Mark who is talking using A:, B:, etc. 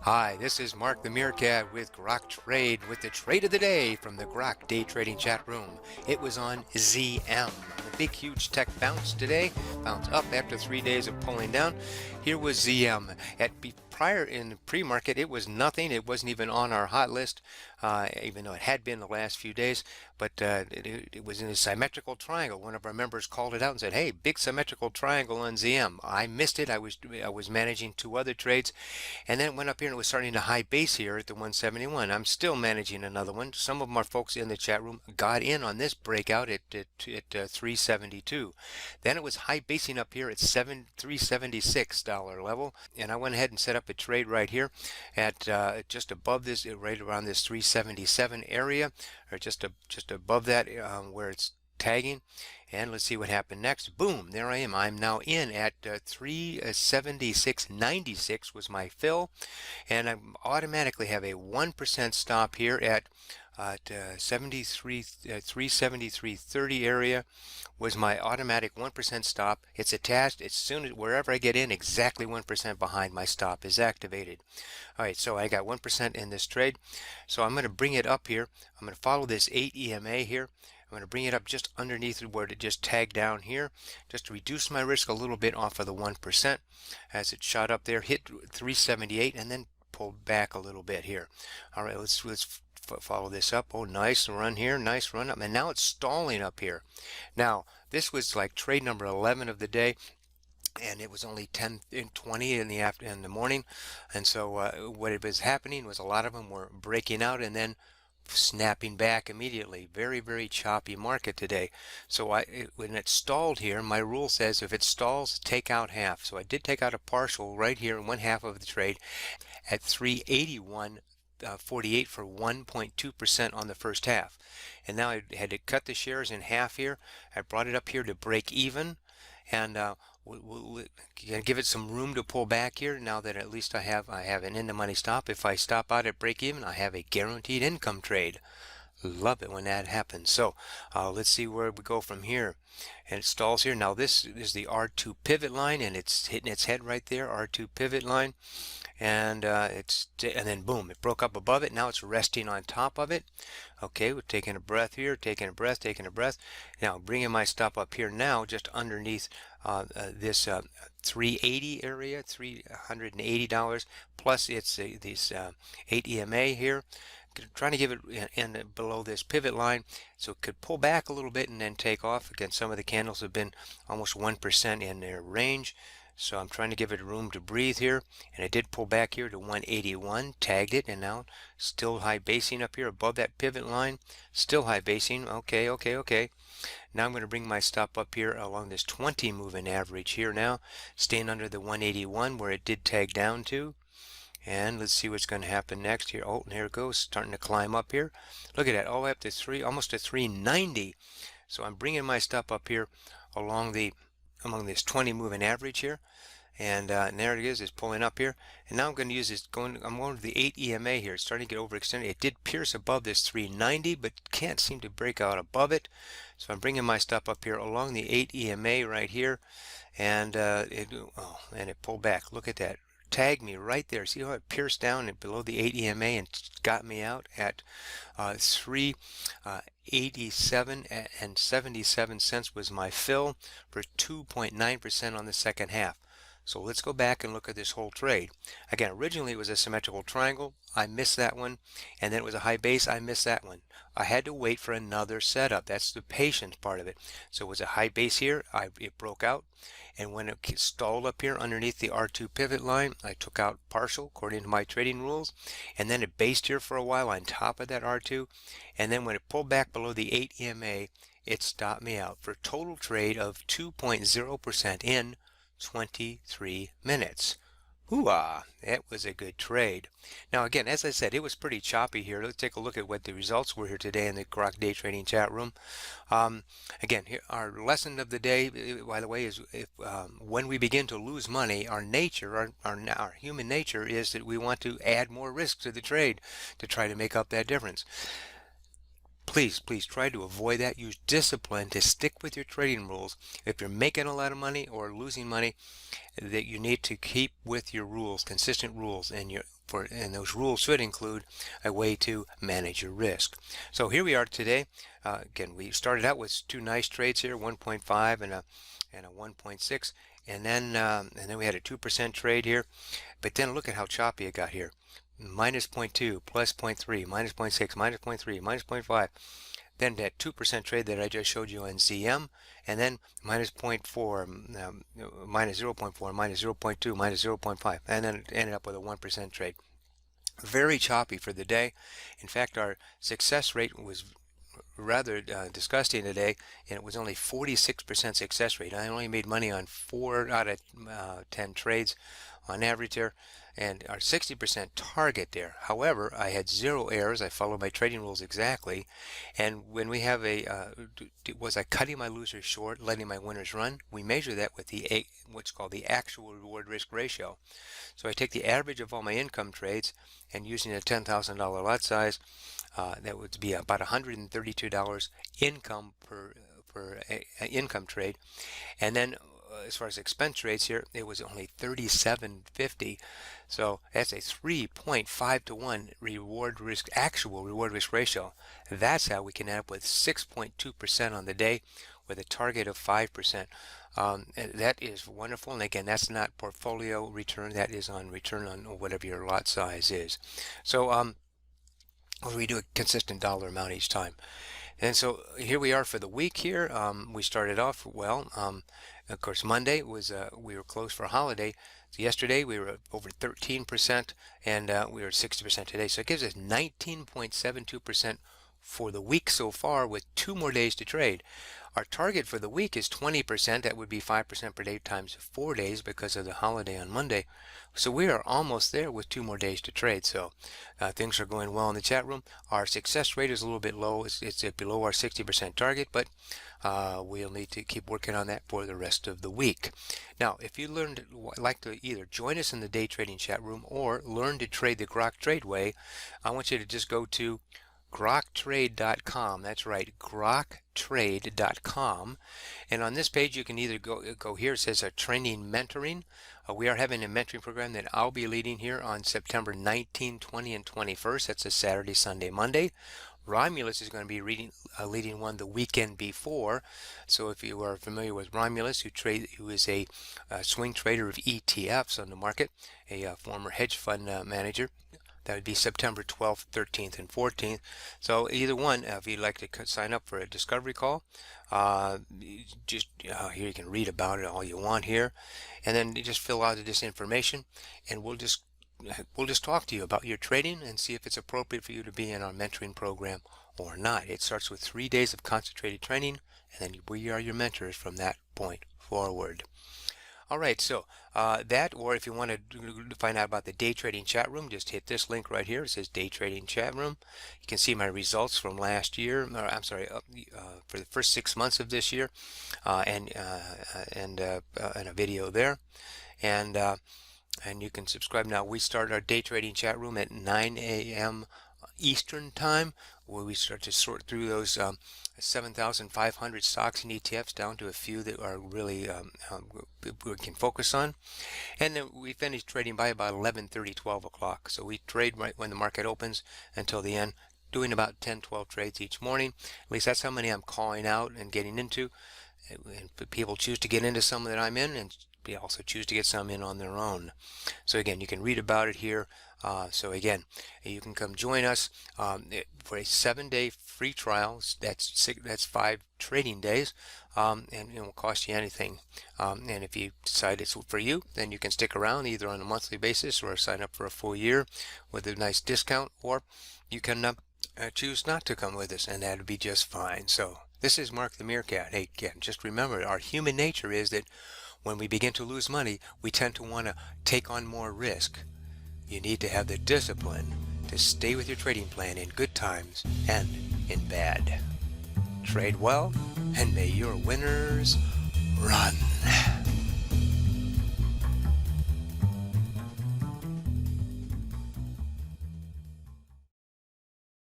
A: Hi, this is Mark the Meerkat with Grok Trade with the trade of the day from the Grok day trading chat room. It was on ZM. The big huge tech bounce today, bounce up after 3 days of pulling down. Here was ZM. Prior in the pre-market, it was nothing. It wasn't even on our hot list, even though it had been the last few days. But it was in a symmetrical triangle. One of our members called it out and said, "Hey, big symmetrical triangle on ZM." I missed it. I was managing two other trades. And then it went up here and it was starting to high base here at the 171. I'm still managing another one. Some of my folks in the chat room got in on this breakout at 372. Then it was high basing up here at $376 level. And I went ahead and set up a trade right here at just above this, right around this 377 area, or just above that where it's tagging. And let's see what happened next. Boom, there I am. I'm now in at 376.96 was my fill, and I automatically have a 1% stop here at 373.30 area was my automatic 1% stop. It's attached as soon as wherever I get in, exactly 1% behind my stop is activated. All right, so I got 1% in this trade. So I'm going to bring it up here. I'm going to follow this 8 EMA here. I'm going to bring it up just underneath where it just tagged down here, just to reduce my risk a little bit off of the 1% as it shot up there, hit 378, and then pulled back a little bit here. All right, let's follow this up. Oh, nice run here, nice run up, and now it's stalling up here. Now, this was like trade number 11 of the day, and it was only 10 and 20 in the morning, and so what was happening was a lot of them were breaking out and then snapping back immediately. Very, very choppy market today. So when it stalled here, my rule says if it stalls, take out half. So I did take out a partial right here in one half of the trade at 381.48 for 1.2% on the first half. And now I had to cut the shares in half here. I brought it up here to break even, and we'll give it some room to pull back here now that at least I have an in the money stop. If I stop out at break even, I have a guaranteed income trade. Love it when that happens. So let's see where we go from here. And it stalls here. Now this is the R2 pivot line, and it's hitting its head right there, R2 pivot line. And and then boom, it broke up above it. Now it's resting on top of it. Okay, we're taking a breath here, taking a breath. Now bringing my stop up here now, just underneath this 380 area, $380 plus it's this 8 EMA here. Trying to give it in below this pivot line so it could pull back a little bit and then take off. Again, some of the candles have been almost 1% in their range. So I'm trying to give it room to breathe here, and it did pull back here to 181, tagged it, and now still high basing up here above that pivot line, still high basing. Okay. Now I'm going to bring my stop up here along this 20 moving average here now, staying under the 181 where it did tag down to. And let's see what's going to happen next here. Oh, and here it goes, starting to climb up here. Look at that, all the way up to almost to 390. So I'm bringing my stop up here along this 20 moving average here, and there it is. It's pulling up here, and now I'm going to use this. I'm going to the 8 EMA here. It's starting to get overextended. It did pierce above this 390, but can't seem to break out above it. So I'm bringing my stop up here along the 8 EMA right here, and it pulled back. Look at that. Tagged me right there. See how it pierced down and below the 8 EMA and got me out at 387 and 77 cents was my fill for 2.9% on the second half. So let's go back and look at this whole trade. Again, originally it was a symmetrical triangle. I missed that one. And then it was a high base. I missed that one. I had to wait for another setup. That's the patience part of it. So it was a high base here. It broke out. And when it stalled up here underneath the R2 pivot line, I took out partial according to my trading rules. And then it based here for a while on top of that R2. And then when it pulled back below the 8 EMA, it stopped me out for a total trade of 2.0% in 23 minutes. Hoo-ah, that was a good trade. Now again, as I said, it was pretty choppy here. Let's take a look at what the results were here today in the Grok Day Trading chat room. Again, here, our lesson of the day, by the way, is when we begin to lose money, our nature, our human nature is that we want to add more risk to the trade to try to make up that difference. Please try to avoid that. Use discipline to stick with your trading rules. If you're making a lot of money or losing money, that you need to keep with your rules, consistent rules, and and those rules should include a way to manage your risk. So here we are today. Again, we started out with two nice trades here, 1.5 and a 1.6, and then we had a 2% trade here. But then look at how choppy it got here. Minus 0.2, plus 0.3, minus 0.6, minus 0.3, minus 0.5. Then that 2% trade that I just showed you on ZM, and then minus 0.4, minus 0.4, minus 0.2, minus 0.5, and then it ended up with a 1% trade. Very choppy for the day. In fact, our success rate was rather disgusting today, and it was only 46% success rate. I only made money on 4 out of 10 trades on average there, and our 60% target there. However, I had 0 errors. I followed my trading rules exactly, and when we have was I cutting my losers short, letting my winners run? We measure that with the what's called the actual reward risk ratio. So I take the average of all my income trades, and using a $10,000 lot size, that would be about $132 income per income trade, and then as far as expense trades here, it was only $37.50. So that's a 3.5 to 1 actual reward risk ratio. That's how we can end up with 6.2% on the day with a target of 5%. That is wonderful. And again, that's not portfolio return. That is on return on whatever your lot size is. So we do a consistent dollar amount each time. And so here we are for the week here. We started off well. Of course, Monday was we were closed for a holiday. So yesterday we were over 13%, and we were 60% today. So it gives us 19.72% for the week so far, with 2 more days to trade. Our target for the week is 20%. That would be 5% per day times 4 days because of the holiday on Monday. So we are almost there with 2 more days to trade. So things are going well in the chat room. Our success rate is a little bit low. It's below our 60% target, but we'll need to keep working on that for the rest of the week. Now, if you like to either join us in the day trading chat room or learn to trade the Grok Trade way, I want you to just go to groktrade.com. That's right, groktrade.com. And on this page, you can either go here. It says training mentoring. We are having a mentoring program that I'll be leading here on September 19, 20, and 21st. That's a Saturday, Sunday, Monday. Romulus is going to be leading one the weekend before. So if you are familiar with Romulus, who is a swing trader of ETFs on the market, a former hedge fund manager, that would be September 12th, 13th, and 14th. So either one, if you'd like to sign up for a discovery call, just here you can read about it all you want here, and then you just fill out this information, and we'll just talk to you about your trading and see if it's appropriate for you to be in our mentoring program or not. It starts with 3 days of concentrated training, and then we are your mentors from that point forward. All right, so that, or if you want to find out about the day trading chat room, just hit this link right here. It says day trading chat room. You can see my results from last year, or I'm sorry, for the first 6 months of this year, and a video there, and you can subscribe now. We start our day trading chat room at 9 a.m. Eastern time, where we start to sort through those 7,500 stocks and ETFs down to a few that are really we can focus on. And then we finish trading by about 11:30, 12 o'clock. So we trade right when the market opens until the end, doing about 10, 12 trades each morning. At least that's how many I'm calling out and getting into. And people choose to get into some that I'm in, and they also choose to get some in on their own. So again, you can read about it here. So again, you can come join us for a 7-day free trial. That's 5 trading days, and it won't cost you anything. And if you decide it's for you, then you can stick around either on a monthly basis or sign up for a full year with a nice discount, or you can choose not to come with us, and that'd be just fine. So this is Mark the Meerkat. Hey, again, just remember, our human nature is that when we begin to lose money, we tend to want to take on more risk. You need to have the discipline to stay with your trading plan in good times and in bad. Trade well, and may your winners run.